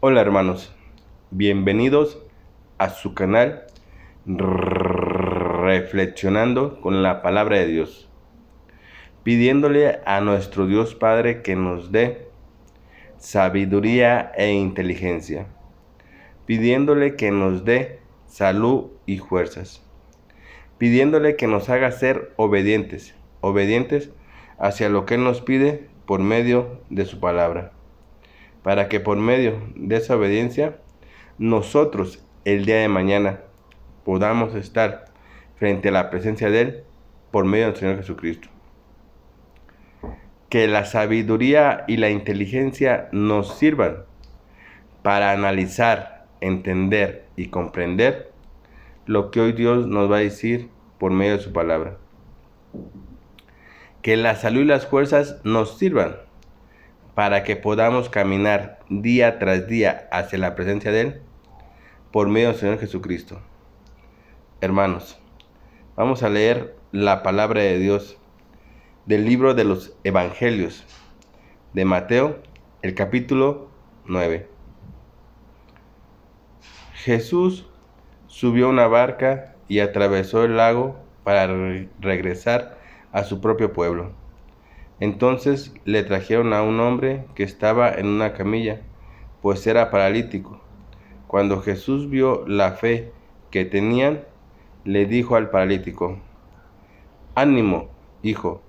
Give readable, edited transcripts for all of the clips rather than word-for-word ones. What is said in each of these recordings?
Hola hermanos, bienvenidos a su canal Reflexionando con la Palabra de Dios, pidiéndole a nuestro Dios Padre que nos dé sabiduría e inteligencia, pidiéndole que nos dé salud y fuerzas, pidiéndole que nos haga ser obedientes hacia lo que Él nos pide por medio de su palabra, para que por medio de esa obediencia nosotros el día de mañana podamos estar frente a la presencia de Él por medio del Señor Jesucristo. Que la sabiduría y la inteligencia nos sirvan para analizar, entender y comprender lo que hoy Dios nos va a decir por medio de su palabra. Que la salud y las fuerzas nos sirvan para que podamos caminar día tras día hacia la presencia de Él por medio del Señor Jesucristo. Hermanos, vamos a leer la palabra de Dios del libro de los Evangelios de Mateo, el capítulo 9. Jesús subió a una barca y atravesó el lago para regresar a su propio pueblo. Entonces le trajeron a un hombre que estaba en una camilla, pues era paralítico. Cuando Jesús vio la fe que tenían, le dijo al paralítico: «Ánimo, hijo,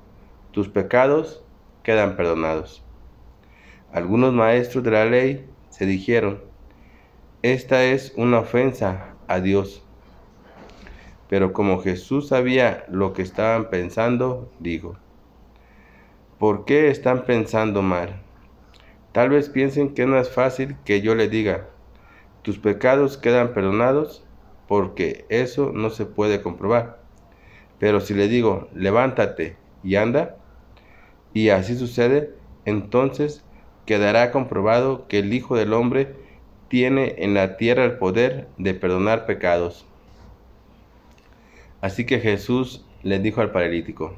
tus pecados quedan perdonados». Algunos maestros de la ley se dijeron: «Esta es una ofensa a Dios». Pero como Jesús sabía lo que estaban pensando, dijo: «¿Por qué están pensando mal? Tal vez piensen que no es fácil que yo le diga: tus pecados quedan perdonados, porque eso no se puede comprobar. Pero si le digo: levántate y anda, y así sucede, entonces quedará comprobado que el Hijo del Hombre tiene en la tierra el poder de perdonar pecados». Así que Jesús le dijo al paralítico: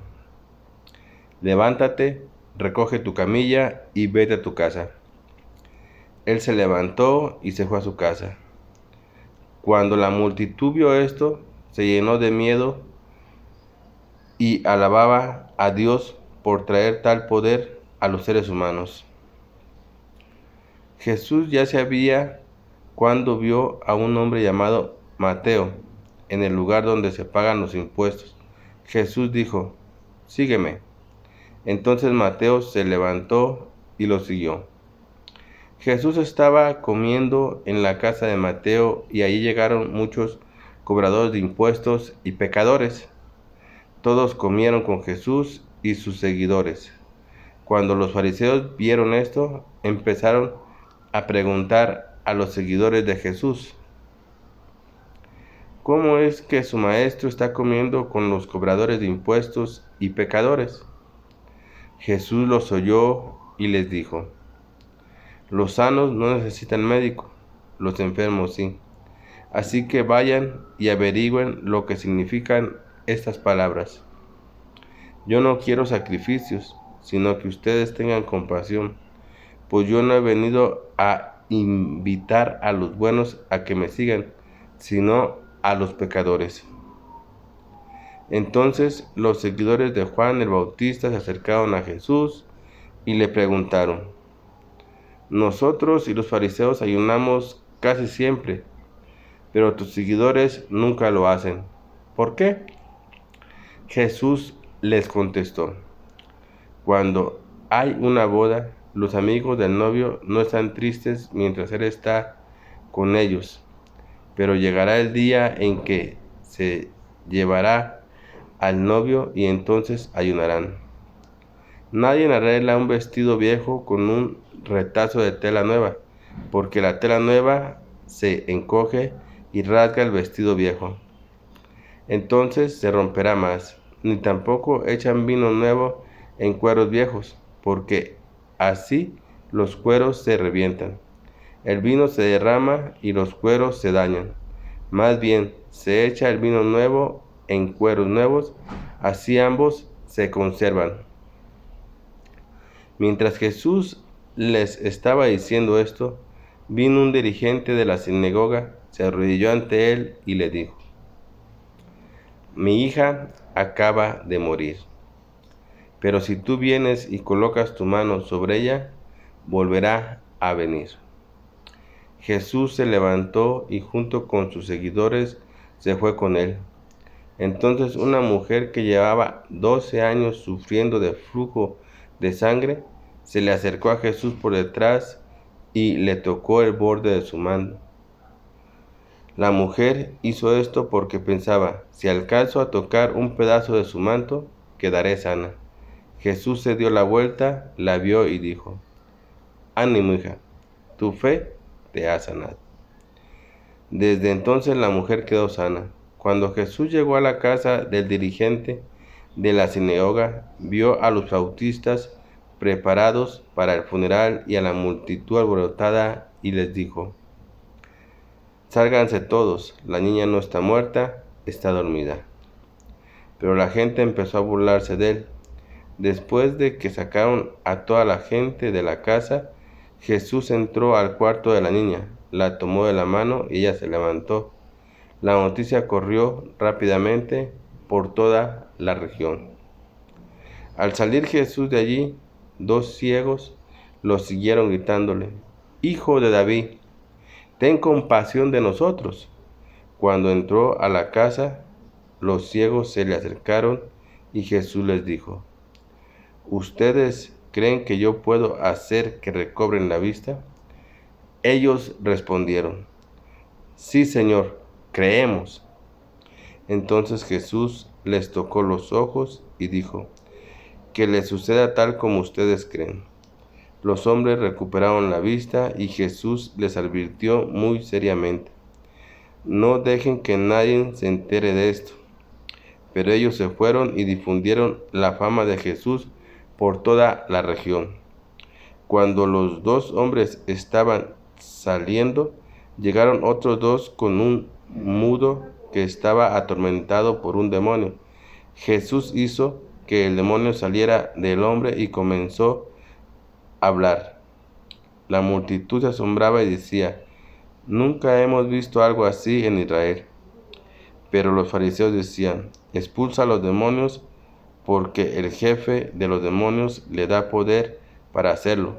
«Levántate, recoge tu camilla y vete a tu casa». Él se levantó y se fue a su casa. Cuando la multitud vio esto, se llenó de miedo y alababa a Dios por traer tal poder a los seres humanos. Jesús ya sabía cuando vio a un hombre llamado Mateo en el lugar donde se pagan los impuestos. Jesús dijo: «Sígueme». Entonces Mateo se levantó y lo siguió. Jesús estaba comiendo en la casa de Mateo y allí llegaron muchos cobradores de impuestos y pecadores. Todos comieron con Jesús y sus seguidores. Cuando los fariseos vieron esto, empezaron a preguntar a los seguidores de Jesús: «¿Cómo es que su maestro está comiendo con los cobradores de impuestos y pecadores?». Jesús los oyó y les dijo: «Los sanos no necesitan médico, los enfermos sí. Así que vayan y averigüen lo que significan estas palabras: yo no quiero sacrificios, sino que ustedes tengan compasión, pues yo no he venido a invitar a los buenos a que me sigan, sino a los pecadores». Entonces los seguidores de Juan el Bautista se acercaron a Jesús y le preguntaron: «Nosotros y los fariseos ayunamos casi siempre, pero tus seguidores nunca lo hacen. ¿Por qué?». Jesús les contestó: «Cuando hay una boda, los amigos del novio no están tristes mientras él está con ellos, pero llegará el día en que se llevará al novio y entonces ayunarán. Nadie arregla un vestido viejo con un retazo de tela nueva, porque la tela nueva se encoge y rasga el vestido viejo. Entonces se romperá más. Ni tampoco echan vino nuevo en cueros viejos, porque así los cueros se revientan. El vino se derrama y los cueros se dañan. Más bien, se echa el vino nuevo en cueros nuevos, así ambos se conservan». Mientras Jesús les estaba diciendo esto, Vino un dirigente de la sinagoga, se arrodilló ante él y le dijo: Mi hija acaba de morir, pero si tú vienes y colocas tu mano sobre ella, volverá a venir. Jesús se levantó y junto con sus seguidores se fue con él. Entonces una mujer que llevaba 12 años sufriendo de flujo de sangre se le acercó a Jesús por detrás y le tocó el borde de su manto. La mujer hizo esto porque pensaba: si alcanzo a tocar un pedazo de su manto, quedaré sana. Jesús se dio la vuelta, la vio y dijo: Ánimo, hija, tu fe te ha sanado. Desde entonces la mujer quedó sana. Cuando Jesús llegó a la casa del dirigente de la sinagoga, vio a los bautistas preparados para el funeral y a la multitud alborotada y les dijo: Sálganse todos, la niña no está muerta, está dormida. Pero la gente empezó a burlarse de él. Después de que sacaron a toda la gente de la casa, Jesús entró al cuarto de la niña, la tomó de la mano y ella se levantó. La noticia corrió rápidamente por toda la región. Al salir Jesús de allí, 2 ciegos lo siguieron gritándole: Hijo de David, ten compasión de nosotros. Cuando entró a la casa, los ciegos se le acercaron y Jesús les dijo: ¿Ustedes creen que yo puedo hacer que recobren la vista? Ellos respondieron: Sí, Señor, creemos. Entonces Jesús les tocó los ojos y dijo: Que les suceda tal como ustedes creen. Los hombres recuperaron la vista y Jesús les advirtió muy seriamente: No dejen que nadie se entere de esto. Pero ellos se fueron y difundieron la fama de Jesús por toda la región. Cuando los 2 hombres estaban saliendo, llegaron otros 2 con un mudo que estaba atormentado por un demonio. Jesús hizo que el demonio saliera del hombre y comenzó a hablar. La multitud se asombraba y decía: Nunca hemos visto algo así en Israel. Pero los fariseos decían: Expulsa a los demonios, porque el jefe de los demonios le da poder para hacerlo.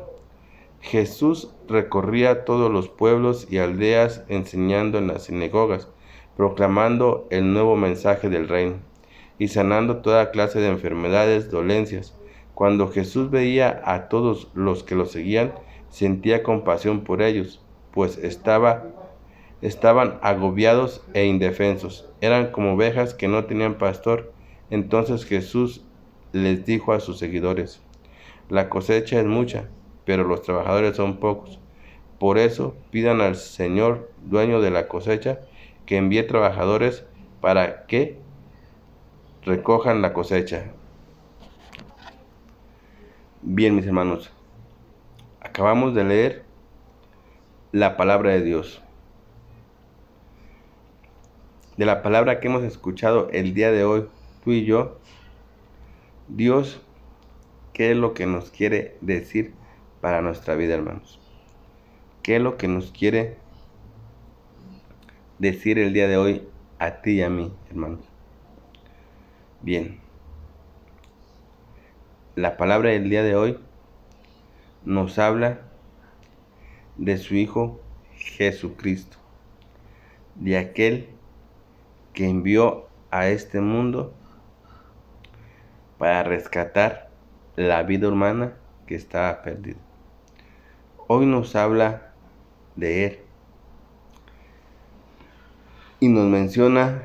Jesús recorría todos los pueblos y aldeas enseñando en las sinagogas, proclamando el nuevo mensaje del reino y sanando toda clase de enfermedades, dolencias. Cuando Jesús veía a todos los que lo seguían, sentía compasión por ellos, pues estaban agobiados e indefensos. Eran como ovejas que no tenían pastor. Entonces Jesús les dijo a sus seguidores: La cosecha es mucha, pero los trabajadores son pocos. Por eso pidan al Señor, dueño de la cosecha, que envíe trabajadores para que recojan la cosecha. Bien, mis hermanos, acabamos de leer la palabra de Dios. De la palabra que hemos escuchado el día de hoy, tú y yo, Dios, ¿qué es lo que nos quiere decir para nuestra vida, hermanos? ¿Qué es lo que nos quiere decir el día de hoy a ti y a mí, hermanos? Bien, la palabra del día de hoy nos habla de su Hijo Jesucristo, de aquel que envió a este mundo para rescatar la vida humana que estaba perdida. Hoy nos habla de Él y nos menciona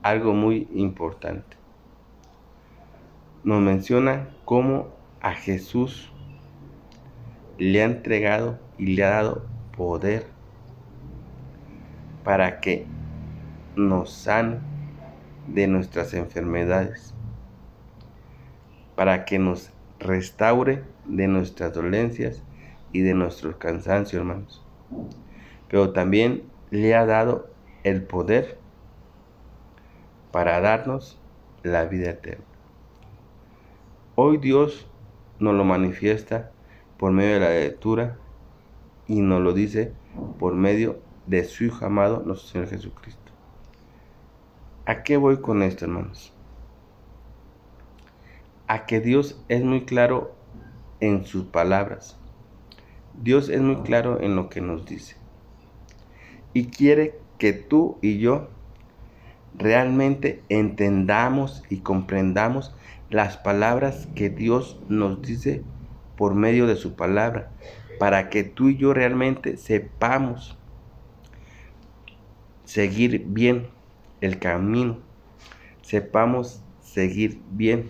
algo muy importante. Nos menciona cómo a Jesús le ha entregado y le ha dado poder para que nos sane de nuestras enfermedades, para que nos restaure de nuestras dolencias y de nuestros cansancios, hermanos. Pero también le ha dado el poder para darnos la vida eterna. Hoy Dios nos lo manifiesta por medio de la lectura y nos lo dice por medio de su Hijo amado, nuestro Señor Jesucristo. ¿A qué voy con esto, hermanos? A que Dios es muy claro en sus palabras. Dios es muy claro en lo que nos dice. Y quiere que tú y yo realmente entendamos y comprendamos las palabras que Dios nos dice por medio de su palabra, para que tú y yo realmente sepamos seguir bien el camino, sepamos seguir bien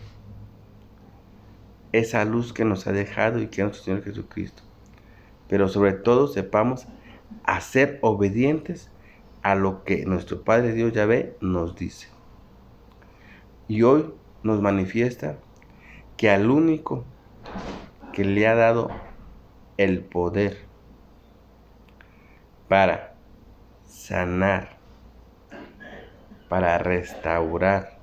esa luz que nos ha dejado y que es nuestro Señor Jesucristo. Pero sobre todo sepamos ser obedientes a lo que nuestro Padre Dios Yahvé nos dice. Y hoy nos manifiesta que al único que le ha dado el poder para sanar, para restaurar,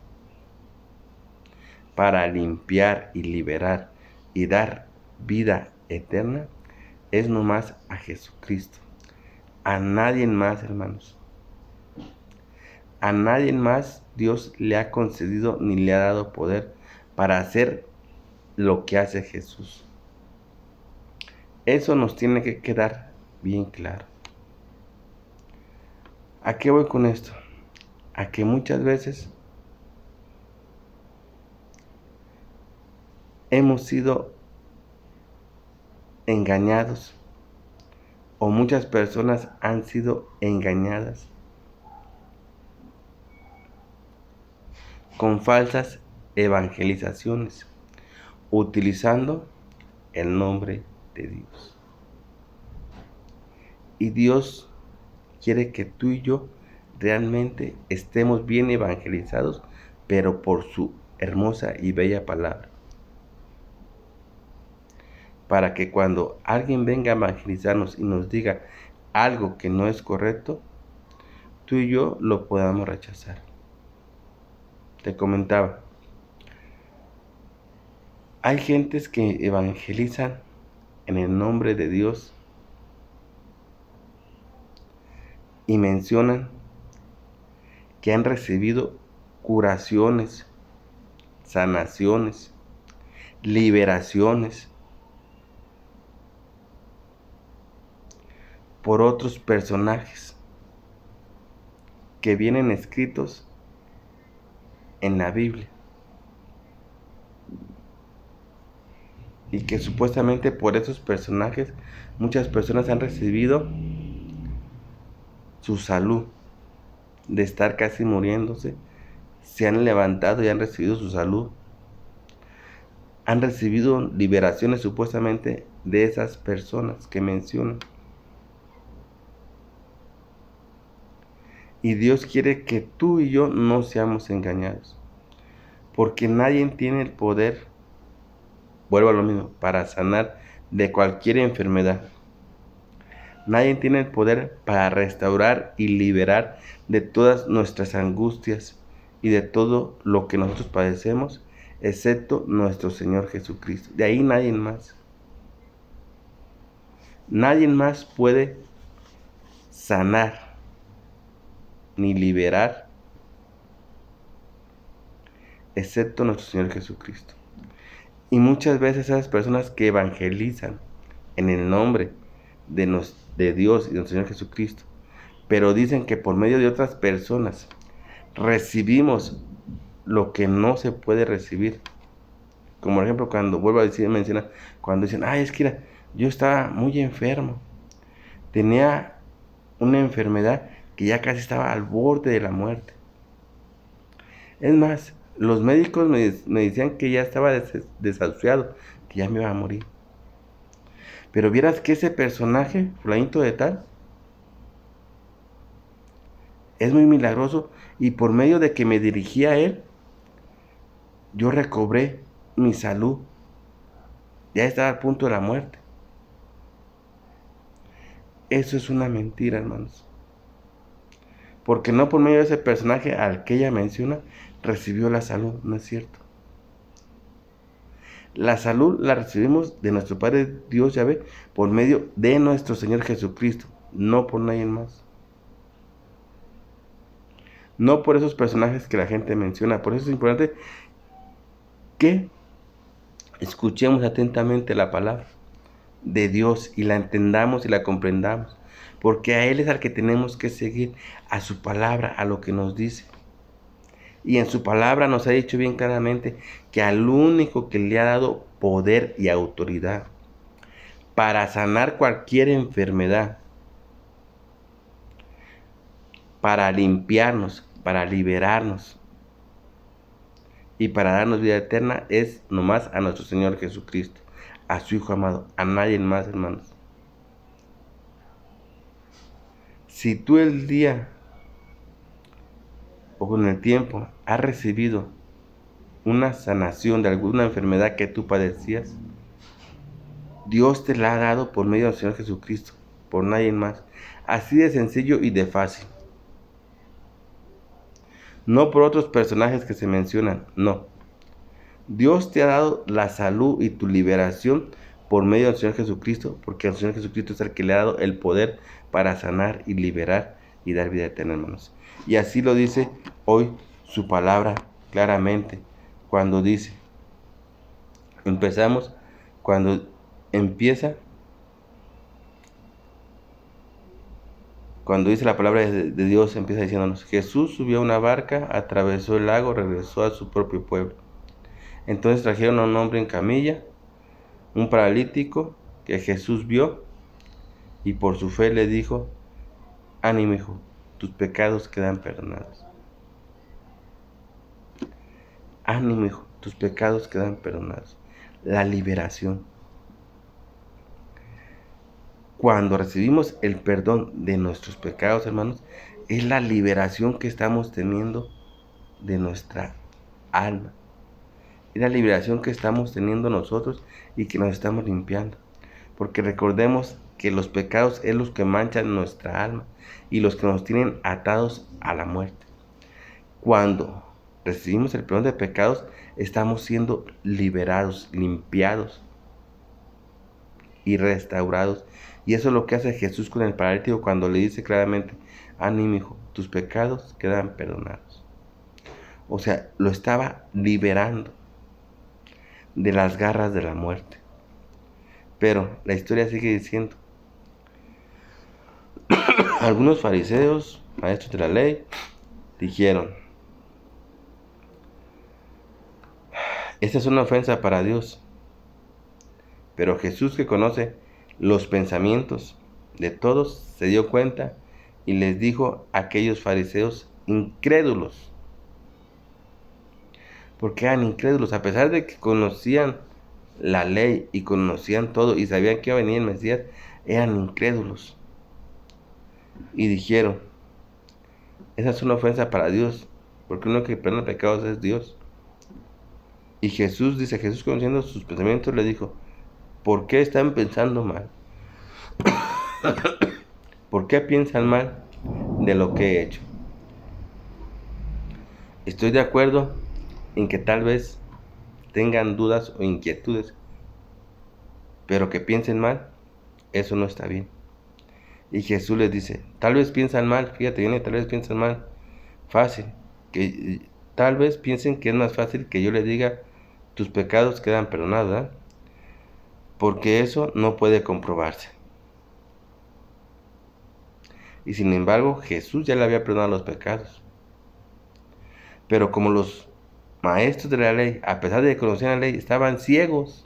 para limpiar y liberar y dar vida eterna, es nomás a Jesucristo. A nadie más, hermanos. A nadie más Dios le ha concedido ni le ha dado poder para hacer lo que hace Jesús. Eso nos tiene que quedar bien claro. ¿A qué voy con esto? A que muchas veces hemos sido engañados o muchas personas han sido engañadas con falsas evangelizaciones, utilizando el nombre de Dios. Y Dios quiere que tú y yo realmente estemos bien evangelizados, pero por su hermosa y bella palabra. Para que cuando alguien venga a evangelizarnos y nos diga algo que no es correcto, tú y yo lo podamos rechazar. Te comentaba, hay gentes que evangelizan en el nombre de Dios y mencionan que han recibido curaciones, sanaciones, liberaciones por otros personajes que vienen escritos en la Biblia y que supuestamente por esos personajes muchas personas han recibido su salud de estar casi muriéndose, se han levantado y han recibido su salud, han recibido liberaciones supuestamente de esas personas que mencionan. Y Dios quiere que tú y yo no seamos engañados, porque nadie tiene el poder, vuelvo a lo mismo, para sanar de cualquier enfermedad. Nadie tiene el poder para restaurar y liberar de todas nuestras angustias y de todo lo que nosotros padecemos, excepto nuestro Señor Jesucristo. De ahí nadie más. Nadie más puede sanar ni liberar, excepto nuestro Señor Jesucristo. Y muchas veces esas personas que evangelizan en el nombre de Dios y de nuestro Señor Jesucristo, pero dicen que por medio de otras personas recibimos lo que no se puede recibir. Como por ejemplo cuando, vuelvo a decir, menciona, cuando dicen, es que yo estaba muy enfermo, tenía una enfermedad que ya casi estaba al borde de la muerte. Es más, los médicos me decían que ya estaba desahuciado, que ya me iba a morir. Pero vieras que ese personaje, fulanito de tal, es muy milagroso y por medio de que me dirigí a él, yo recobré mi salud. Ya estaba al punto de la muerte. Eso es una mentira, hermanos. Porque no por medio de ese personaje al que ella menciona, recibió la salud, no es cierto. La salud la recibimos de nuestro Padre Dios Yahvé por medio de nuestro Señor Jesucristo, no por nadie más. No por esos personajes que la gente menciona. Por eso es importante que escuchemos atentamente la palabra de Dios y la entendamos y la comprendamos. Porque a Él es al que tenemos que seguir, a su palabra, a lo que nos dice. Y en su palabra nos ha dicho bien claramente que al único que le ha dado poder y autoridad para sanar cualquier enfermedad, para limpiarnos, para liberarnos y para darnos vida eterna es nomás a nuestro Señor Jesucristo, a su Hijo amado, a nadie más, hermanos. Si tú el día o con el tiempo has recibido una sanación de alguna enfermedad que tú padecías, Dios te la ha dado por medio del Señor Jesucristo, por nadie más. Así de sencillo y de fácil. No por otros personajes que se mencionan, no. Dios te ha dado la salud y tu liberación por medio del Señor Jesucristo, porque el Señor Jesucristo es el que le ha dado el poder para sanar y liberar y dar vida eterna, hermanos. Y así lo dice hoy su palabra claramente, cuando dice, empezamos, cuando empieza, cuando dice la palabra de Dios, empieza diciéndonos, Jesús subió a una barca, atravesó el lago, regresó a su propio pueblo. Entonces trajeron a un hombre en camilla, un paralítico que Jesús vio, y por su fe le dijo, ánimo hijo, tus pecados quedan perdonados. Ánimo hijo, tus pecados quedan perdonados. La liberación. Cuando recibimos el perdón de nuestros pecados, hermanos, es la liberación que estamos teniendo de nuestra alma. Es la liberación que estamos teniendo nosotros y que nos estamos limpiando. Porque recordemos que los pecados es los que manchan nuestra alma y los que nos tienen atados a la muerte. Cuando recibimos el perdón de pecados, estamos siendo liberados, limpiados y restaurados. Y eso es lo que hace Jesús con el paralítico cuando le dice claramente, ánimo hijo, tus pecados quedan perdonados. O sea, lo estaba liberando de las garras de la muerte. Pero la historia sigue diciendo, algunos fariseos, maestros de la ley, dijeron, esta es una ofensa para Dios. Pero Jesús, que conoce los pensamientos de todos, se dio cuenta y les dijo a aquellos fariseos incrédulos, porque eran incrédulos, a pesar de que conocían la ley y conocían todo y sabían que iba a venir el Mesías, eran incrédulos. Y dijeron, esa es una ofensa para Dios, porque uno que perdona pecados es Dios. Y Jesús, dice, Jesús conociendo sus pensamientos le dijo, ¿por qué están pensando mal? ¿Por qué piensan mal de lo que he hecho? Estoy de acuerdo en que tal vez tengan dudas o inquietudes, pero que piensen mal, eso no está bien. Y Jesús les dice, tal vez piensan mal, fíjate bien, tal vez piensan mal, fácil, que tal vez piensen que es más fácil que yo les diga, tus pecados quedan perdonados, ¿verdad? Porque eso no puede comprobarse. Y sin embargo, Jesús ya le había perdonado los pecados. Pero como los maestros de la ley, a pesar de que conocían la ley, estaban ciegos,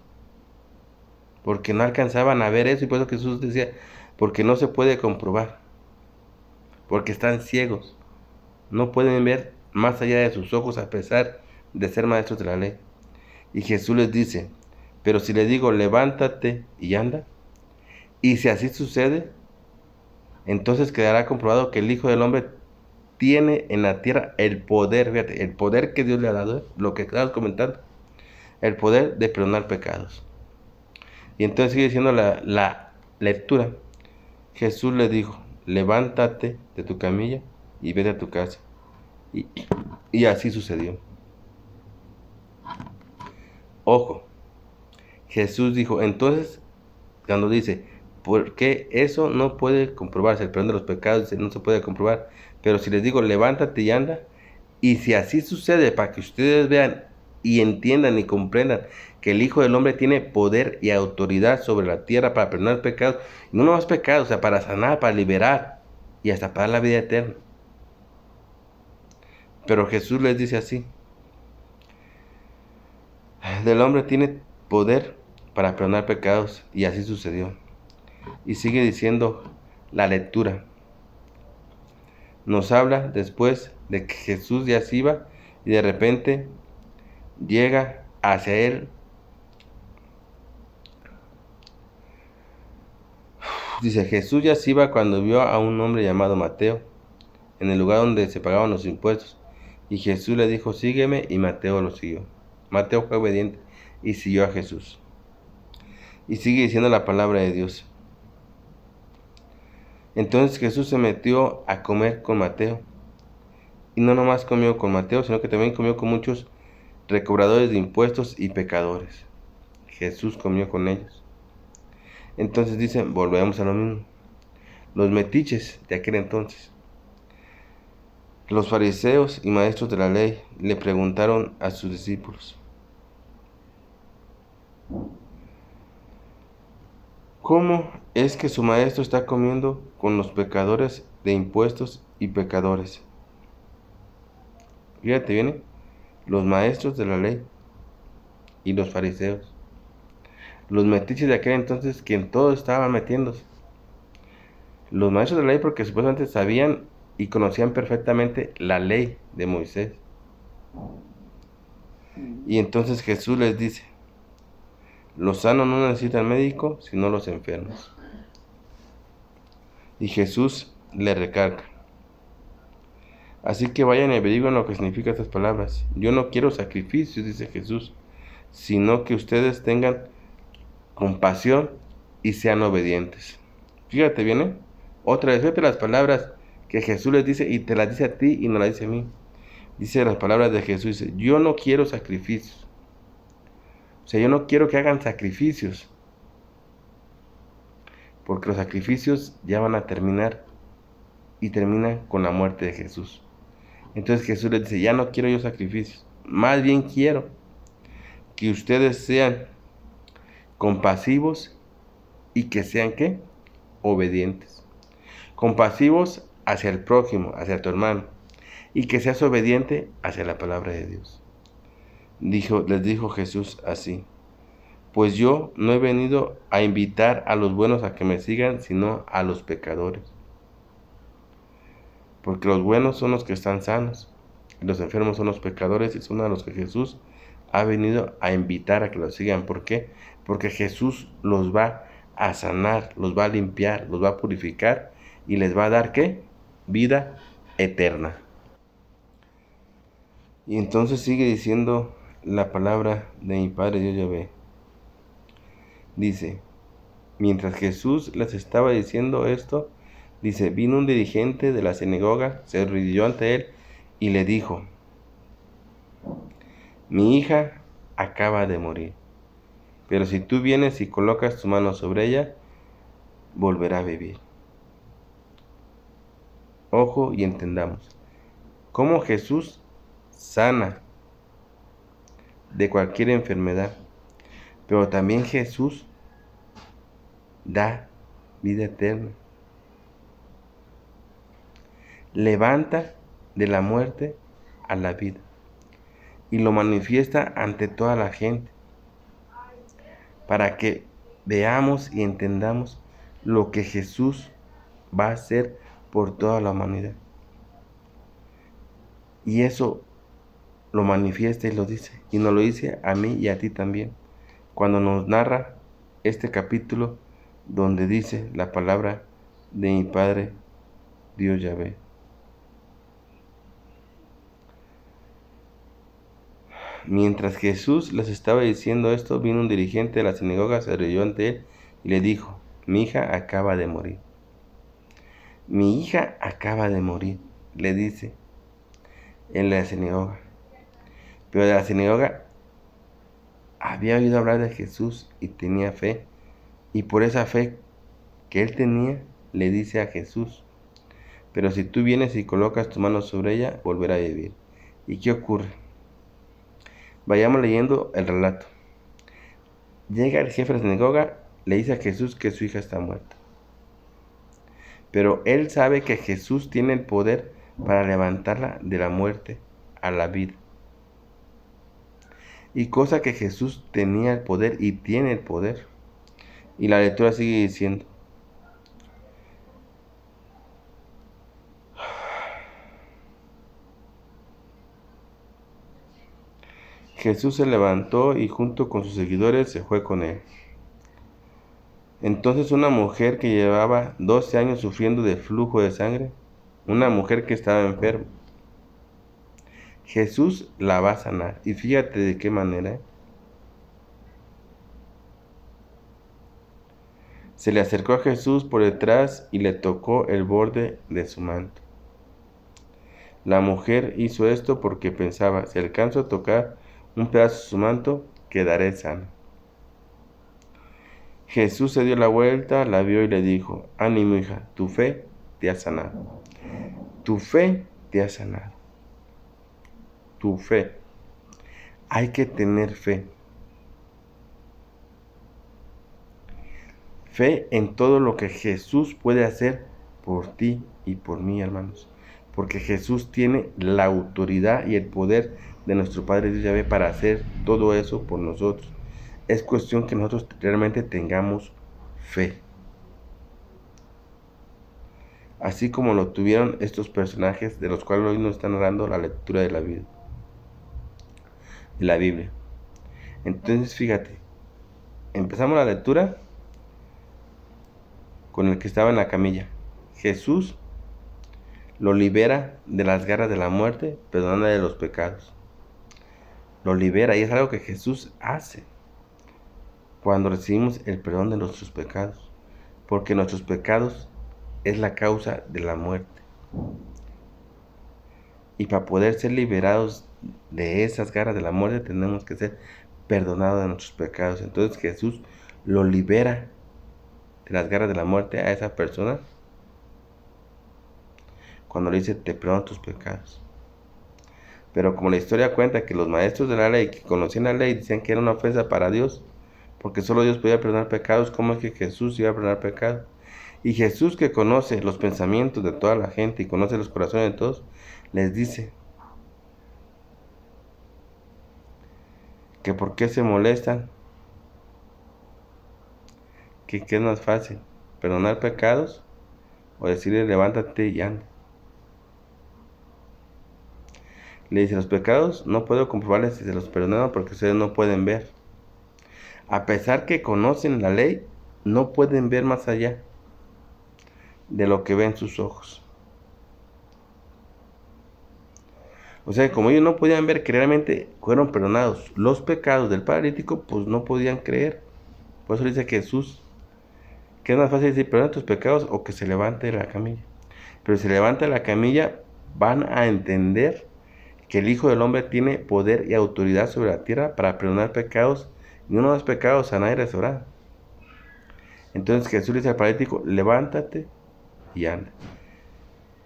porque no alcanzaban a ver eso, y por eso Jesús decía, porque no se puede comprobar, porque están ciegos, no pueden ver más allá de sus ojos a pesar de ser maestros de la ley. Y Jesús les dice, pero si les digo, levántate y anda, y si así sucede, entonces quedará comprobado que el Hijo del Hombre tiene en la tierra el poder, fíjate, el poder que Dios le ha dado, lo que estabas comentando, el poder de perdonar pecados. Y entonces sigue diciendo la lectura. Jesús le dijo, levántate de tu camilla y vete a tu casa. Y así sucedió. Ojo, Jesús dijo, entonces, cuando dice, porque eso no puede comprobarse, el perdón de los pecados no se puede comprobar, pero si les digo, levántate y anda, y si así sucede, para que ustedes vean y entiendan y comprendan que el Hijo del Hombre tiene poder y autoridad sobre la tierra para perdonar pecados, y no más pecados, o sea, para sanar, para liberar y hasta para la vida eterna. Pero Jesús les dice así, del hombre tiene poder para perdonar pecados, y así sucedió. Y sigue diciendo la lectura. Nos habla después de que Jesús ya se iba y de repente llega hacia él. Dice, Jesús ya se iba cuando vio a un hombre llamado Mateo en el lugar donde se pagaban los impuestos. Y Jesús le dijo, sígueme, y Mateo lo siguió. Mateo fue obediente y siguió a Jesús. Y sigue diciendo la palabra de Dios. Entonces Jesús se metió a comer con Mateo. Y no nomás comió con Mateo, sino que también comió con muchos recobradores de impuestos y pecadores. Jesús comió con ellos. Entonces dicen, volvemos a lo mismo. Los metiches de aquel entonces. Los fariseos y maestros de la ley le preguntaron a sus discípulos, ¿cómo es que su maestro está comiendo con los pecadores de impuestos y pecadores? Fíjate, viene los maestros de la ley y los fariseos. Los metiches de aquel entonces, que en todo estaban metiéndose. Los maestros de la ley porque supuestamente sabían y conocían perfectamente la ley de Moisés. Y entonces Jesús les dice, los sanos no necesitan médico, sino los enfermos. Y Jesús le recarga, así que vayan y averigüen lo que significan estas palabras. Yo no quiero sacrificios, dice Jesús, sino que ustedes tengan compasión y sean obedientes. Fíjate bien, otra vez, fíjate las palabras que Jesús les dice y te las dice a ti y no las dice a mí. Dice las palabras de Jesús, dice, yo no quiero sacrificios. O sea, yo no quiero que hagan sacrificios, porque los sacrificios ya van a terminar y terminan con la muerte de Jesús. Entonces Jesús les dice, ya no quiero yo sacrificios, más bien quiero que ustedes sean compasivos y que sean, ¿qué? Obedientes. Compasivos hacia el prójimo, hacia tu hermano, y que seas obediente hacia la palabra de Dios. Les dijo Jesús así, pues yo no he venido a invitar a los buenos a que me sigan, sino a los pecadores. Porque los buenos son los que están sanos, y los enfermos son los pecadores, y son a los que Jesús ha venido a invitar a que los sigan. ¿Por qué? Porque Jesús los va a sanar, los va a limpiar, los va a purificar, y les va a dar, ¿qué? Vida eterna. Y entonces sigue diciendo la palabra de mi Padre Dios Yahvé. Dice, mientras Jesús les estaba diciendo esto, dice, vino un dirigente de la sinagoga, se arrodilló ante él y le dijo, mi hija acaba de morir, pero si tú vienes y colocas tu mano sobre ella, volverá a vivir. Ojo y entendamos, cómo Jesús sana de cualquier enfermedad, pero también Jesús da vida eterna. Levanta de la muerte a la vida y lo manifiesta ante toda la gente para que veamos y entendamos lo que Jesús va a hacer por toda la humanidad. Y eso lo manifiesta y lo dice, y nos lo dice a mí y a ti también, cuando nos narra este capítulo donde dice la palabra de mi Padre Dios Yahvé. Mientras Jesús les estaba diciendo esto, vino un dirigente de la sinagoga, se arrodilló ante él y le dijo, mi hija acaba de morir. Mi hija acaba de morir, le dice en la sinagoga. Pero de la sinagoga había oído hablar de Jesús y tenía fe. Y por esa fe que él tenía, le dice a Jesús: pero si tú vienes y colocas tu mano sobre ella, volverá a vivir. ¿Y qué ocurre? Vayamos leyendo el relato. Llega el jefe de la sinagoga, le dice a Jesús que su hija está muerta. Pero él sabe que Jesús tiene el poder para levantarla de la muerte a la vida. Y cosa que Jesús tenía el poder y tiene el poder. Y la lectura sigue diciendo: Jesús se levantó y junto con sus seguidores se fue con él. Entonces una mujer que llevaba 12 años sufriendo de flujo de sangre, una mujer que estaba enferma, Jesús la va a sanar. Y fíjate de qué manera. Se le acercó a Jesús por detrás y le tocó el borde de su manto. La mujer hizo esto porque pensaba: si alcanzo a tocar un pedazo de su manto, quedaré sana. Jesús se dio la vuelta, la vio y le dijo: ánimo, hija, tu fe te ha sanado. Tu fe te ha sanado. Tu fe. Hay que tener fe. Fe en todo lo que Jesús puede hacer por ti y por mí, hermanos. Porque Jesús tiene la autoridad y el poder de nuestro Padre Dios Yahvé para hacer todo eso por nosotros. Es cuestión que nosotros realmente tengamos fe. Así como lo tuvieron estos personajes de los cuales hoy nos están narrando la lectura de la vida, de la Biblia. Entonces, fíjate, empezamos la lectura con el que estaba en la camilla. Jesús lo libera de las garras de la muerte, perdonándole los pecados. Lo libera, y es algo que Jesús hace cuando recibimos el perdón de nuestros pecados, porque nuestros pecados es la causa de la muerte. Y para poder ser liberados de esas garras de la muerte, tenemos que ser perdonados de nuestros pecados. Entonces Jesús lo libera de las garras de la muerte a esa persona cuando le dice: te perdono tus pecados. Pero como la historia cuenta que los maestros de la ley que conocían la ley decían que era una ofensa para Dios, porque solo Dios podía perdonar pecados, ¿cómo es que Jesús iba a perdonar pecados? Y Jesús, que conoce los pensamientos de toda la gente y conoce los corazones de todos, les dice que por qué se molestan, que qué es más fácil, perdonar pecados o decirle: levántate y anda. Le dice: los pecados no puedo comprobarles si se los perdonaron porque ustedes no pueden ver. A pesar que conocen la ley, no pueden ver más allá de lo que ven sus ojos. O sea, como ellos no podían ver que realmente fueron perdonados los pecados del paralítico, pues no podían creer. Por eso dice Jesús que es más fácil decir: perdona tus pecados, o que se levante de la camilla. Pero si se levanta de la camilla, van a entender que el Hijo del Hombre tiene poder y autoridad sobre la tierra para perdonar pecados, y uno de los pecados, sanar y restaurar. Entonces Jesús dice al paralítico: levántate y anda.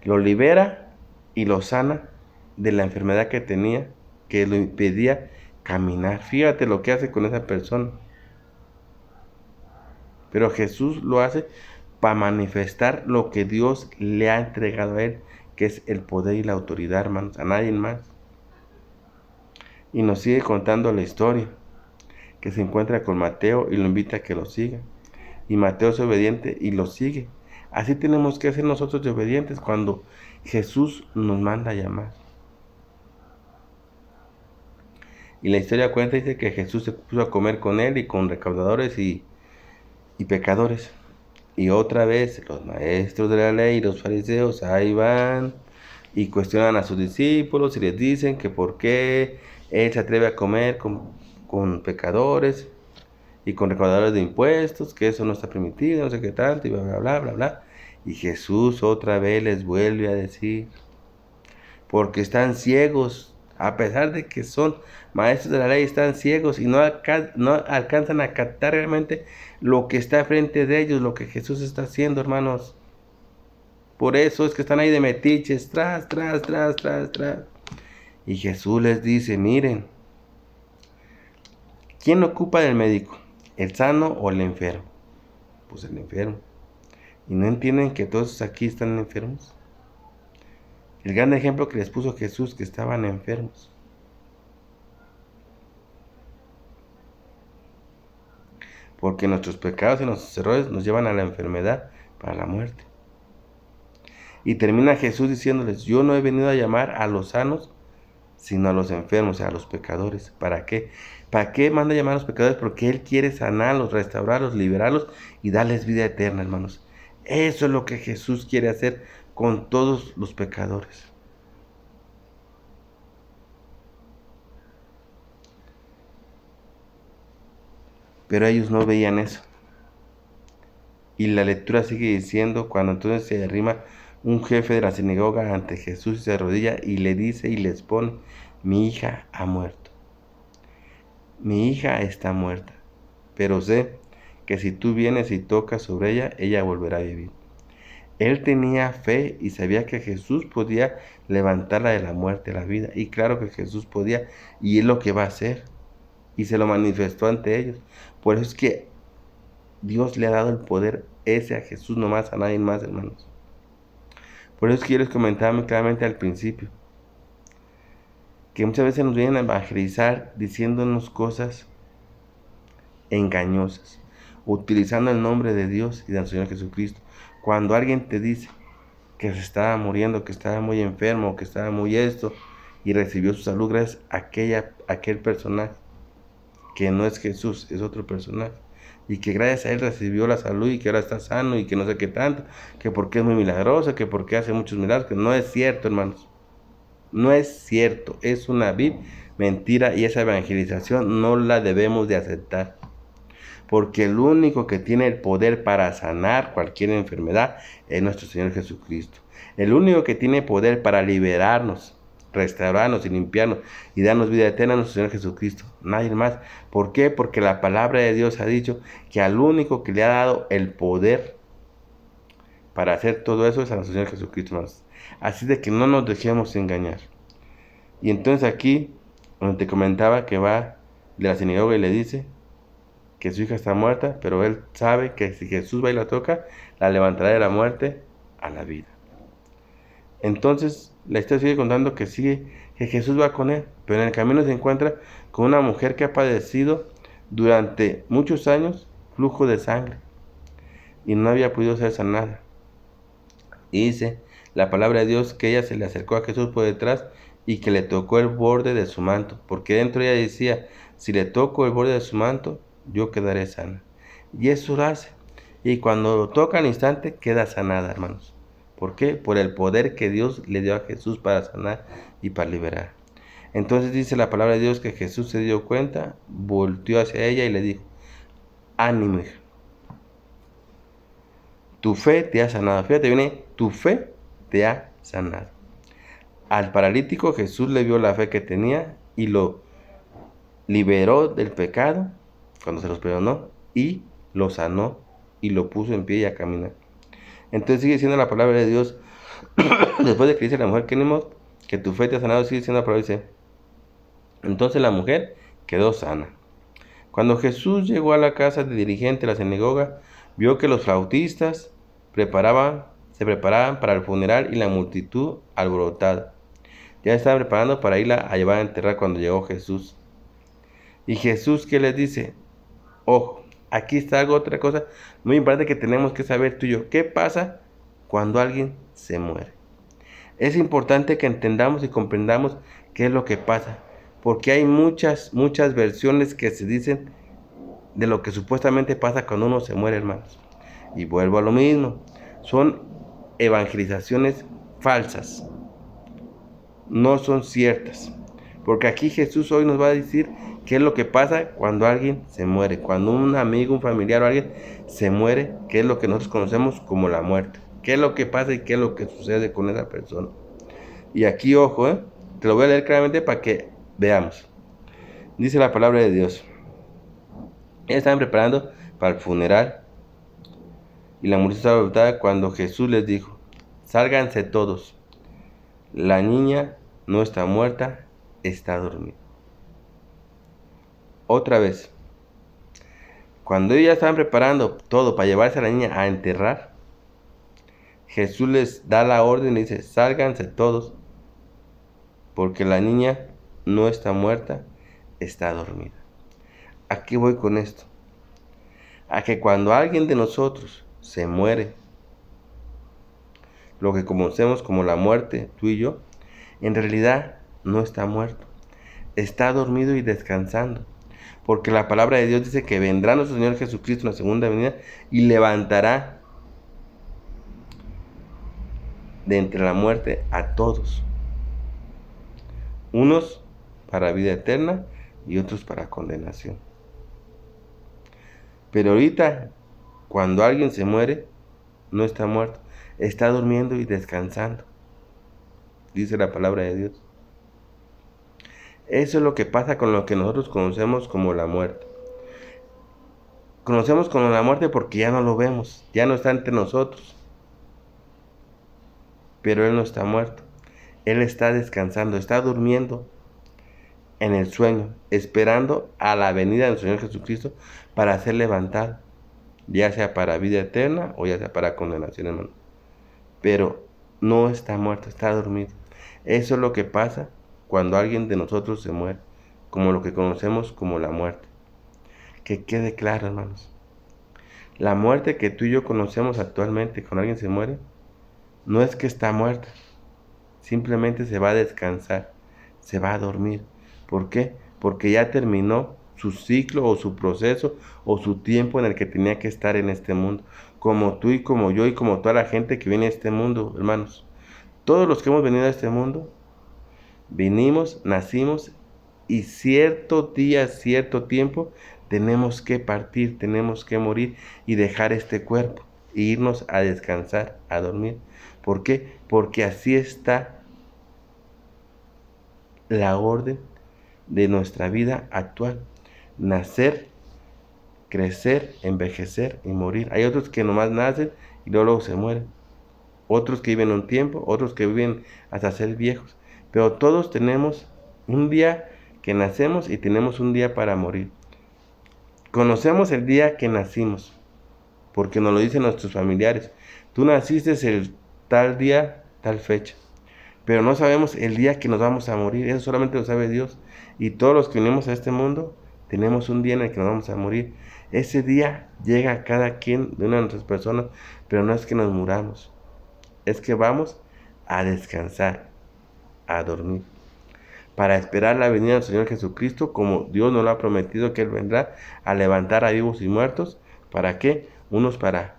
Lo libera y lo sana de la enfermedad que tenía, que lo impedía caminar. Fíjate lo que hace con esa persona. Pero Jesús lo hace para manifestar lo que Dios le ha entregado a él, que es el poder y la autoridad, hermanos, a nadie más. Y nos sigue contando la historia, que se encuentra con Mateo y lo invita a que lo siga. Y Mateo es obediente y lo sigue. Así tenemos que ser nosotros de obedientes cuando Jesús nos manda a llamar. Y la historia cuenta, dice que Jesús se puso a comer con él y con recaudadores y pecadores. Y otra vez los maestros de la ley y los fariseos ahí van y cuestionan a sus discípulos y les dicen que por qué él se atreve a comer con pecadores y con recaudadores de impuestos, que eso no está permitido, no sé qué tanto, y bla, bla, bla, bla, bla. Y Jesús otra vez les vuelve a decir: porque están ciegos A pesar de que son maestros de la ley, están ciegos y no alcanzan a captar realmente lo que está frente de ellos, lo que Jesús está haciendo, hermanos. Por eso es que están ahí de metiches, tras, tras, tras, tras, tras. Y Jesús les dice, miren, ¿quién ocupa del médico? ¿El sano o el enfermo? Pues el enfermo. ¿Y no entienden que todos aquí están enfermos? El gran ejemplo que les puso Jesús, que estaban enfermos. Porque nuestros pecados y nuestros errores nos llevan a la enfermedad, para la muerte. Y termina Jesús diciéndoles, yo no he venido a llamar a los sanos, sino a los enfermos, a los pecadores. ¿Para qué? ¿Para qué manda llamar a los pecadores? Porque Él quiere sanarlos, restaurarlos, liberarlos y darles vida eterna, hermanos. Eso es lo que Jesús quiere hacer con todos los pecadores. Pero ellos no veían eso. Y la lectura sigue diciendo, cuando entonces se arrima un jefe de la sinagoga ante Jesús y se arrodilla y le dice y les pone, mi hija ha muerto. Mi hija está muerta, pero sé que si tú vienes y tocas sobre ella, ella volverá a vivir. Él tenía fe y sabía que Jesús podía levantarla de la muerte a la vida. Y claro que Jesús podía, y es lo que va a hacer. Y se lo manifestó ante ellos. Por eso es que Dios le ha dado el poder ese a Jesús, no más a nadie más, hermanos. Por eso es que yo les comentaba muy claramente al principio, que muchas veces nos vienen a evangelizar diciéndonos cosas engañosas, utilizando el nombre de Dios y del Señor Jesucristo. Cuando alguien te dice que se estaba muriendo, que estaba muy enfermo, que estaba muy esto, y recibió su salud gracias a aquel personaje, que no es Jesús, es otro personaje, y que gracias a él recibió la salud y que ahora está sano y que no sé qué tanto, que porque es muy milagroso, que porque hace muchos milagros, que no es cierto, hermanos. No es cierto, es una vil mentira y esa evangelización no la debemos de aceptar. Porque el único que tiene el poder para sanar cualquier enfermedad es nuestro Señor Jesucristo. El único que tiene poder para liberarnos, restaurarnos y limpiarnos y darnos vida eterna es nuestro Señor Jesucristo. Nadie más. ¿Por qué? Porque la palabra de Dios ha dicho que al único que le ha dado el poder para hacer todo eso es a nuestro Señor Jesucristo. Así de que no nos dejemos engañar. Y entonces aquí, donde te comentaba que va de la sinagoga y le dice que su hija está muerta, pero él sabe que si Jesús va y la toca, la levantará de la muerte a la vida. Entonces, la historia sigue contando que Jesús va con él, pero en el camino se encuentra con una mujer que ha padecido durante muchos años flujo de sangre y no había podido ser sanada. Y dice la palabra de Dios que ella se le acercó a Jesús por detrás y que le tocó el borde de su manto, porque dentro ella decía, si le toco el borde de su manto, yo quedaré sana. Y eso lo hace. Y cuando lo toca al instante, queda sanada, hermanos. ¿Por qué? Por el poder que Dios le dio a Jesús para sanar y para liberar. Entonces dice la palabra de Dios que Jesús se dio cuenta, volteó hacia ella y le dijo, ánimo, hija, tu fe te ha sanado. Fíjate, viene, tu fe te ha sanado. Al paralítico Jesús le vio la fe que tenía y lo liberó del pecado cuando se los perdonó y lo sanó y lo puso en pie y a caminar. Entonces sigue siendo la palabra de Dios. Después de que dice la mujer que tu fe te ha sanado, sigue siendo la palabra, dice, entonces la mujer quedó sana. Cuando Jesús llegó a la casa del dirigente de la sinagoga, vio que los flautistas se preparaban para el funeral y la multitud alborotada. Ya estaban preparando para irla a llevar a enterrar cuando llegó Jesús. Y Jesús, ¿qué les dice? Ojo, aquí está otra cosa muy importante que tenemos que saber tú y yo. ¿Qué pasa cuando alguien se muere? Es importante que entendamos y comprendamos qué es lo que pasa. Porque hay muchas versiones que se dicen de lo que supuestamente pasa cuando uno se muere, hermanos. Y vuelvo a lo mismo. Son evangelizaciones falsas. No son ciertas. Porque aquí Jesús hoy nos va a decir qué es lo que pasa cuando alguien se muere. Cuando un amigo, un familiar o alguien se muere, qué es lo que nosotros conocemos como la muerte. Qué es lo que pasa y qué es lo que sucede con esa persona. Y aquí, ojo, Te lo voy a leer claramente para que veamos. Dice la palabra de Dios. Ellos estaban preparando para el funeral y la multitud estaba agotada cuando Jesús les dijo: sálganse todos. La niña no está muerta, está dormida. Otra vez. Cuando ellos ya estaban preparando todo para llevarse a la niña a enterrar, Jesús les da la orden y dice: sálganse todos, porque la niña no está muerta, está dormida. ¿A qué voy con esto? A que cuando alguien de nosotros se muere, lo que conocemos como la muerte, tú y yo, en realidad no está muerto, está dormido y descansando. Porque la palabra de Dios dice que vendrá nuestro Señor Jesucristo en la segunda venida y levantará de entre la muerte a todos. Unos para vida eterna y otros para condenación. Pero ahorita, cuando alguien se muere, no está muerto, está durmiendo y descansando. Dice la palabra de Dios. Eso es lo que pasa con lo que nosotros conocemos como la muerte. Conocemos como la muerte porque ya no lo vemos, ya no está entre nosotros. Pero Él no está muerto. Él está descansando, está durmiendo en el sueño, esperando a la venida del Señor Jesucristo para ser levantado, ya sea para vida eterna o ya sea para condenación, hermano. Pero no está muerto, está dormido. Eso es lo que pasa cuando alguien de nosotros se muere, como lo que conocemos como la muerte. Que quede claro, hermanos. La muerte que tú y yo conocemos actualmente cuando alguien se muere, no es que está muerta. Simplemente se va a descansar, se va a dormir. ¿Por qué? Porque ya terminó su ciclo o su proceso o su tiempo en el que tenía que estar en este mundo. Como tú y como yo y como toda la gente que viene a este mundo, hermanos. Todos los que hemos venido a este mundo, vinimos, nacimos y cierto día, cierto tiempo, tenemos que partir, tenemos que morir y dejar este cuerpo e irnos a descansar, a dormir. ¿Por qué? Porque así está la orden de nuestra vida actual. Nacer, crecer, envejecer y morir. Hay otros que nomás nacen y luego se mueren. Otros que viven un tiempo, otros que viven hasta ser viejos. Pero todos tenemos un día que nacemos y tenemos un día para morir. Conocemos el día que nacimos, porque nos lo dicen nuestros familiares. Tú naciste el tal día, tal fecha. Pero no sabemos el día que nos vamos a morir. Eso solamente lo sabe Dios. Y todos los que venimos a este mundo, tenemos un día en el que nos vamos a morir. Ese día llega a cada quien de una de nuestras personas, pero no es que nos muramos. Es que vamos a descansar, a dormir, para esperar la venida del Señor Jesucristo, como Dios nos lo ha prometido que Él vendrá a levantar a vivos y muertos. ¿Para qué? Unos para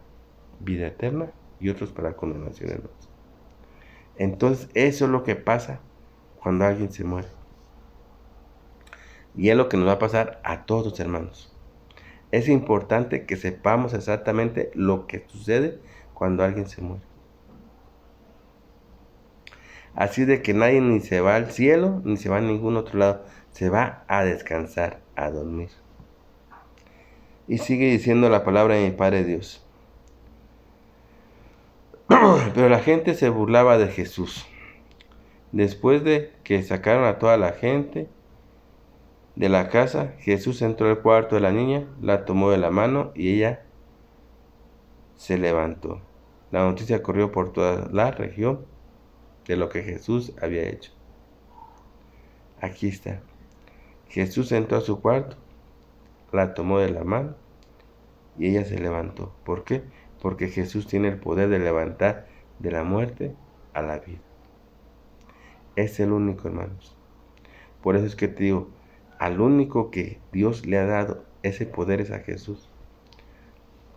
vida eterna y otros para condenación, hermanos. Entonces eso es lo que pasa cuando alguien se muere. Y es lo que nos va a pasar a todos, hermanos. Es importante que sepamos exactamente lo que sucede cuando alguien se muere. Así de que nadie ni se va al cielo, ni se va a ningún otro lado. Se va a descansar, a dormir. Y sigue diciendo la palabra de mi Padre Dios. Pero la gente se burlaba de Jesús. Después de que sacaron a toda la gente de la casa, Jesús entró al cuarto de la niña, la tomó de la mano y ella se levantó. La noticia corrió por toda la región de lo que Jesús había hecho. Aquí está. Jesús entró a su cuarto, la tomó de la mano y ella se levantó. ¿Por qué? Porque Jesús tiene el poder de levantar de la muerte a la vida. Es el único, hermanos. Por eso es que te digo, al único que Dios le ha dado ese poder es a Jesús.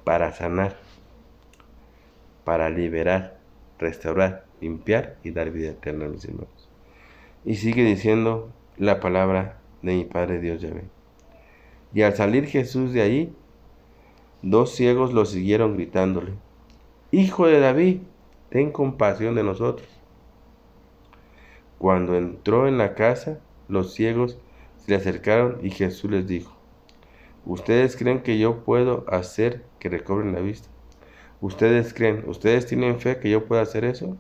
Para sanar, para liberar, restaurar, limpiar y dar vida eterna a mis hermanos. Y sigue diciendo la palabra de mi Padre Dios Yahvé. Y al salir Jesús de allí, 2 ciegos lo siguieron gritándole: Hijo de David, ten compasión de nosotros. Cuando entró en la casa, los ciegos se le acercaron y Jesús les dijo: ¿Ustedes creen que yo puedo hacer que recobren la vista? ¿Ustedes tienen fe que yo pueda hacer eso?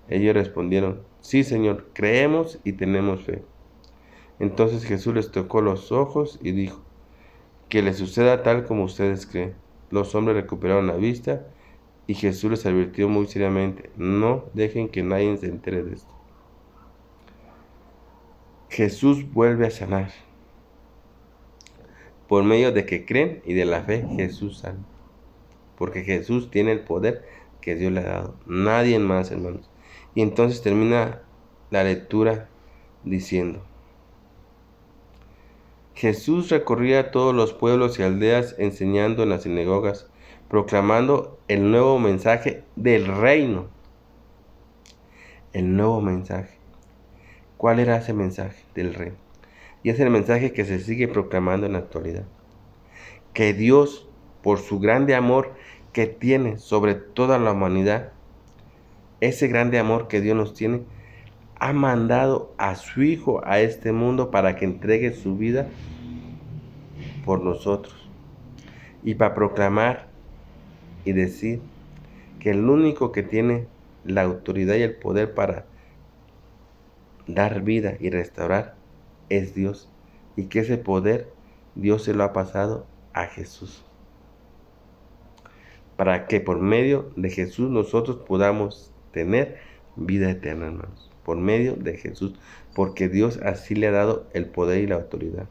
Ellos respondieron: Sí, Señor, creemos y tenemos fe. Entonces Jesús les tocó los ojos y dijo: Que les suceda tal como ustedes creen. Los hombres recuperaron la vista y Jesús les advirtió muy seriamente: No dejen que nadie se entere de esto. Jesús vuelve a sanar. Por medio de que creen y de la fe, Jesús sana. Porque Jesús tiene el poder que Dios le ha dado. Nadie más, hermanos. Y entonces termina la lectura diciendo: Jesús recorría todos los pueblos y aldeas enseñando en las sinagogas, proclamando el nuevo mensaje del reino. El nuevo mensaje. ¿Cuál era ese mensaje del reino? Y es el mensaje que se sigue proclamando en la actualidad. Que Dios, por su grande amor que tiene sobre toda la humanidad, ese grande amor que Dios nos tiene, ha mandado a su Hijo a este mundo para que entregue su vida por nosotros. Y para proclamar y decir que el único que tiene la autoridad y el poder para dar vida y restaurar es Dios. Y que ese poder Dios se lo ha pasado a Jesús. Para que por medio de Jesús nosotros podamos tener vida eterna, hermanos. Por medio de Jesús. Porque Dios así le ha dado el poder y la autoridad.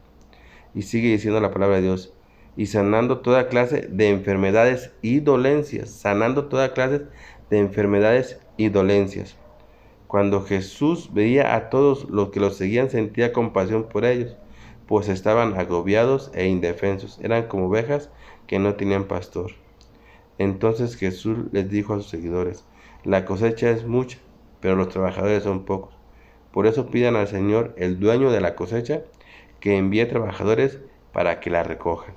Y sigue diciendo la palabra de Dios: y sanando toda clase de enfermedades y dolencias. Sanando toda clase de enfermedades y dolencias. Cuando Jesús veía a todos los que los seguían, sentía compasión por ellos, pues estaban agobiados e indefensos. Eran como ovejas que no tenían pastor. Entonces Jesús les dijo a sus seguidores: La cosecha es mucha, pero los trabajadores son pocos. Por eso pidan al Señor, el dueño de la cosecha, que envíe trabajadores para que la recojan.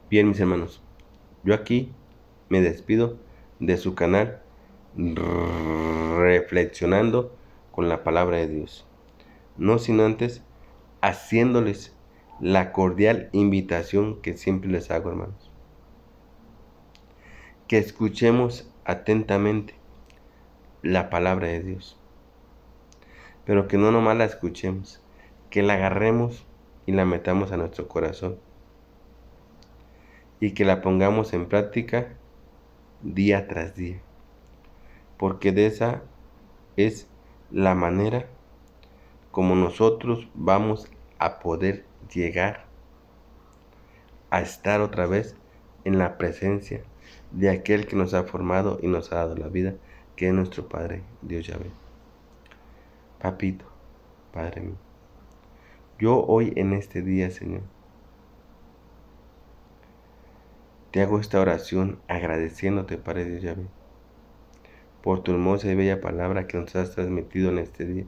Bien, mis hermanos, yo aquí me despido de su canal Reflexionando con la palabra de Dios. No sin antes haciéndoles la cordial invitación que siempre les hago, hermanos. Que escuchemos atentamente la palabra de Dios. Pero que no nomás la escuchemos, que la agarremos y la metamos a nuestro corazón. Y que la pongamos en práctica día tras día. Porque de esa es la manera como nosotros vamos a poder llegar a estar otra vez en la presencia de aquel que nos ha formado y nos ha dado la vida, que es nuestro Padre, Dios Yahvé. Papito, Padre mío, yo hoy en este día, Señor, te hago esta oración agradeciéndote, Padre Dios Yahvé, por tu hermosa y bella palabra que nos has transmitido en este día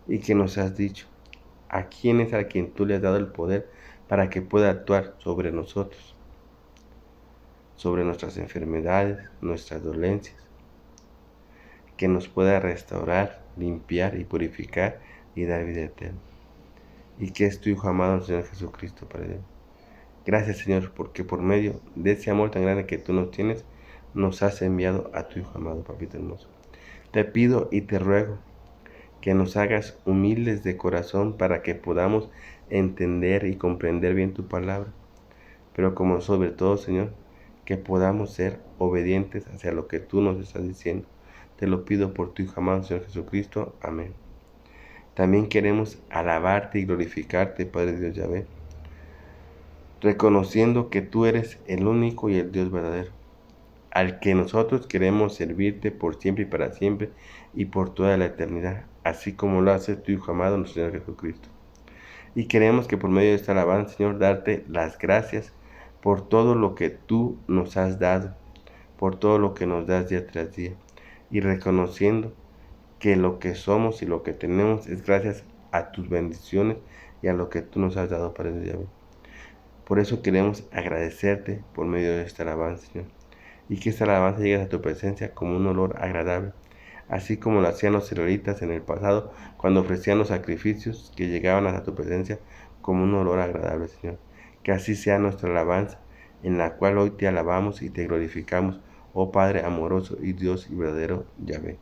y que nos has dicho a quién es a quien tú le has dado el poder para que pueda actuar sobre nosotros, sobre nuestras enfermedades, nuestras dolencias, que nos pueda restaurar, limpiar y purificar y dar vida eterna. Y que es tu Hijo amado, Señor Jesucristo, Padre Dios. Gracias, Señor, porque por medio de ese amor tan grande que tú nos tienes, nos has enviado a tu Hijo amado, Papito hermoso. Te pido y te ruego que nos hagas humildes de corazón para que podamos entender y comprender bien tu palabra. Pero como sobre todo, Señor, que podamos ser obedientes hacia lo que tú nos estás diciendo. Te lo pido por tu Hijo amado, Señor Jesucristo. Amén. También queremos alabarte y glorificarte, Padre Dios Yahvé, reconociendo que tú eres el único y el Dios verdadero, al que nosotros queremos servirte por siempre y para siempre y por toda la eternidad, así como lo hace tu Hijo amado, nuestro Señor Jesucristo. Y queremos que por medio de esta alabanza, Señor, darte las gracias por todo lo que tú nos has dado, por todo lo que nos das día tras día, y reconociendo que lo que somos y lo que tenemos es gracias a tus bendiciones y a lo que tú nos has dado, Padre Dios. Por eso queremos agradecerte por medio de esta alabanza, Señor, y que esta alabanza llegue a tu presencia como un olor agradable, así como lo hacían los israelitas en el pasado, cuando ofrecían los sacrificios que llegaban hasta tu presencia como un olor agradable, Señor. Que así sea nuestra alabanza, en la cual hoy te alabamos y te glorificamos, oh Padre amoroso y Dios y verdadero Yahvé.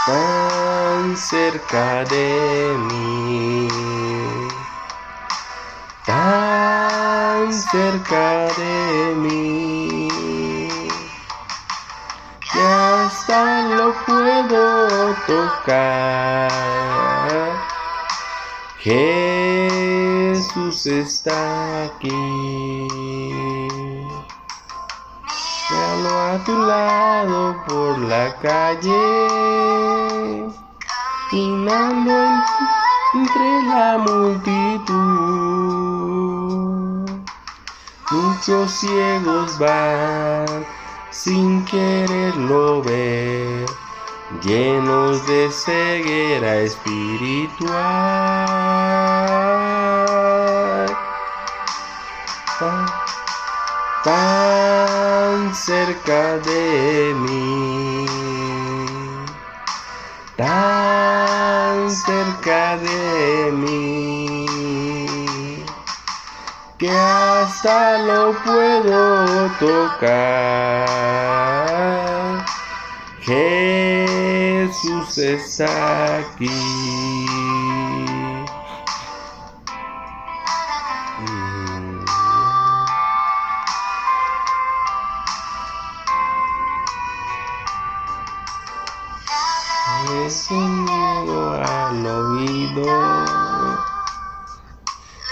Tan cerca de mí, tan cerca de mí, que hasta lo puedo tocar. Jesús está aquí. Míralo a tu lado por la calle, caminando entre la multitud. Muchos ciegos van sin quererlo ver, llenos de ceguera espiritual. Tan cerca de mí, tan cerca de mí, que hasta lo puedo tocar. Jesús está aquí. Ese miedo al oído,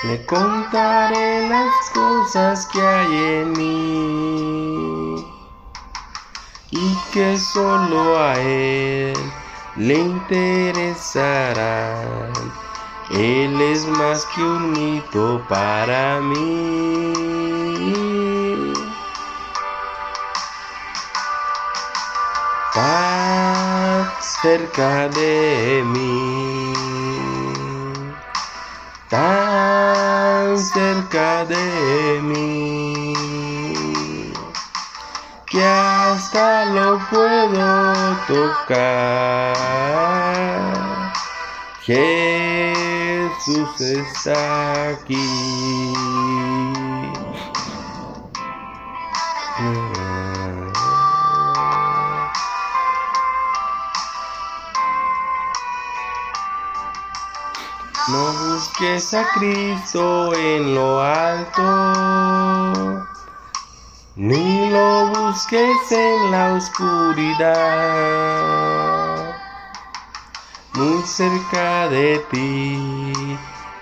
le contaré las cosas que hay en mí y que solo a él le interesarán. Él es más que un mito para mí. Tan cerca de mí, tan cerca de mí, que hasta lo puedo tocar. Jesús está aquí. No busques a Cristo en lo alto, ni lo busques en la oscuridad. Muy cerca de ti,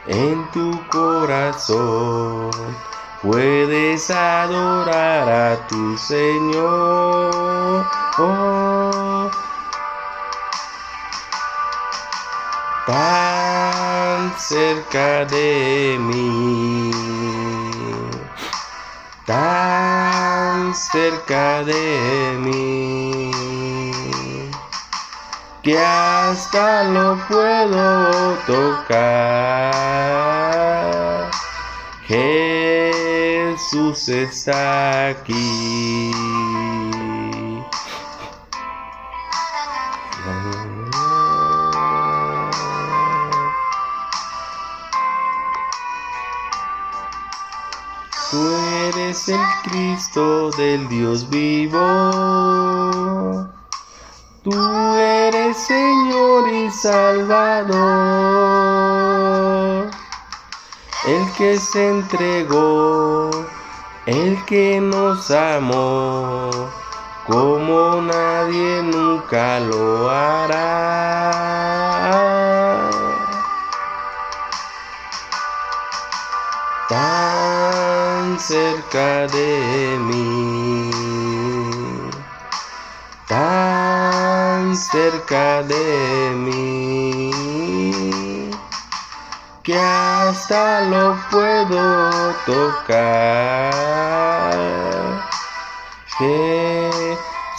en tu corazón, puedes adorar a tu Señor. Tan cerca de mí, tan cerca de mí, que hasta lo puedo tocar. Jesús está aquí. Tú eres el Cristo del Dios vivo. Tú eres Señor y Salvador, el que se entregó, el que nos amó, como nadie nunca lo hará. Tan cerca de mí, tan cerca de mí, que hasta lo puedo tocar.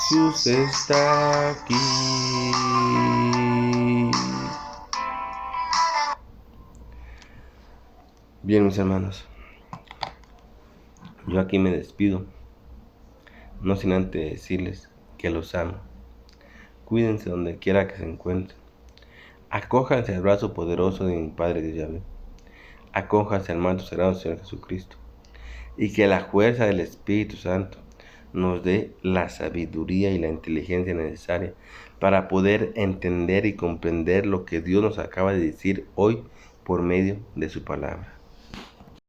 Jesús está aquí. Bien, mis hermanos, yo aquí me despido, no sin antes decirles que los amo. Cuídense donde quiera que se encuentren. Acójanse al brazo poderoso de mi Padre Dios Yahvé. Acójanse al manto sagrado del Señor Jesucristo. Y que la fuerza del Espíritu Santo nos dé la sabiduría y la inteligencia necesaria para poder entender y comprender lo que Dios nos acaba de decir hoy por medio de su palabra.